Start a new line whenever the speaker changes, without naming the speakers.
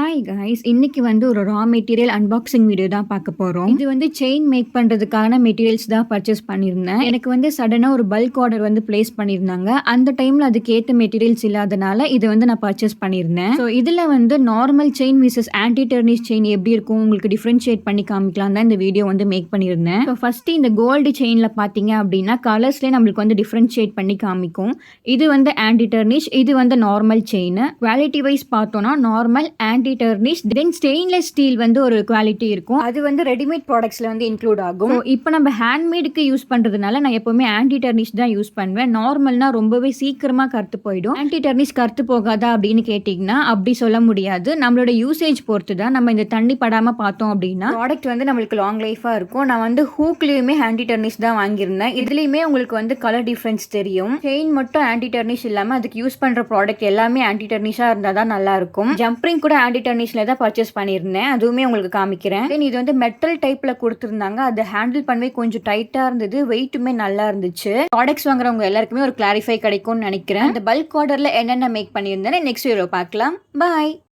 Hi guys, இன்னைக்கு வந்து ஒரு ரா மெட்டீரியல் அன்பாக்சிங் வீடியோ தான் பார்க்க போறோம். இது வந்து செயின் மேக் பண்றதுக்கான மெட்டீரியல்ஸ் தான் பர்ச்சேஸ் பண்ணியிருந்தேன். எனக்கு வந்து சடனா ஒரு பல்க் ஆர்டர் வந்து பிளேஸ் பண்ணியிருந்தாங்க. அந்த டைம்ல அதுக்கு ஏத்த மெட்டீரியல்ஸ் இல்லாதனால இது வந்து நான் பர்ச்சேஸ் பண்ணியிருந்தேன். ஸோ இதுல வந்து normal chain versus anti tarnish chain எப்படி இருக்கும் உங்களுக்கு டிஃபரன்ஷியேட் பண்ணி காமிக்கலாம் தான் இந்த வீடியோ வந்து மேக் பண்ணியிருந்தேன். ஸோ ஃபர்ஸ்ட் இந்த கோல்டு செயின்ல பாத்தீங்க அப்படின்னா கலர்ஸ்லேயே நம்மளுக்கு வந்து டிஃபரன்ஷியேட் பண்ணி காமிக்கும். இது வந்து ஆன்டி டர்னிஷ், இது வந்து நார்மல் செயின். குவாலிட்டி வைஸ் பார்த்தோம்னா நார்மல் ஆன்டி டர்னிஷ் தென் ஸ்டெயின்லெஸ் ஸ்டீல் வந்து ஒரு குவாலிட்டி இருக்கும். அது வந்து ரெடிமேட் ப்ராடக்ட்ஸ்ல வந்து இன்க்ளூட் ஆகும். இப்போ நம்ம ஹேண்ட்மேடுக்கு யூஸ் பண்றதுனால நான் எப்பவுமே ஆன்டி டர்னிஷ் தான் யூஸ் பண்ணுவேன். நார்மல்னா ரொம்பவே சீக்கிரமா கருத்து போயிடும். ஆன்டி டர்னிஷ் கருத்து போகாதா அப்படின்னு கேட்டீங்கன்னா அப்படி சொல்ல முடியாது. நம்மளோட யூசேஜ் பொறுத்து தான். நம்ம இந்த தண்ணி படாம பார்த்தோம் அப்படின்னா ப்ராடக்ட் வந்து நம்மளுக்கு லாங் லைஃபா இருக்கும். நான் வந்து ஹூக்லயுமே ஆன்டி டர்னிஷ் தான் வாங்கியிருந்தேன். இதுலயுமே உங்களுக்கு வந்து கலர் டிஃபரன்ஸ் தெரியும். செயின் மட்டும் ஆன்டி டர்னிஷ் இல்லாம அதுக்கு யூஸ் பண்ற ப்ராடக்ட் எல்லாமே ஆன்டி டர்னிஷா இருந்தா தான் நல்லா இருக்கும். ஜம்ப்ரிங் கூட ஆன்டி டர்னிஷ்ல தான் பர்ச்சேஸ் பண்ணியிருந்தேன். அதுவுமே உங்களுக்கு காமிக்கிறேன். இது வந்து மெட்டல் டைப்ல கொடுத்திருந்தாங்க. அது ஹேண்டில் பண்ணவே கொஞ்சம் டைட்டா இருந்தது. வெயிட்டுமே நல்லா இருந்துச்சு. ப்ராடக்ட்ஸ் வாங்குறவங்க எல்லாருக்குமே ஒரு கிளாரிஃபை கிடைக்கும்னு நினைக்கிறேன். இந்த பல்க் ஆர்டர்ல என்னென்ன மேக் பண்ணியிருந்தேன் நெக்ஸ்ட் வீடியோ பார்க்கலாம். பாய்.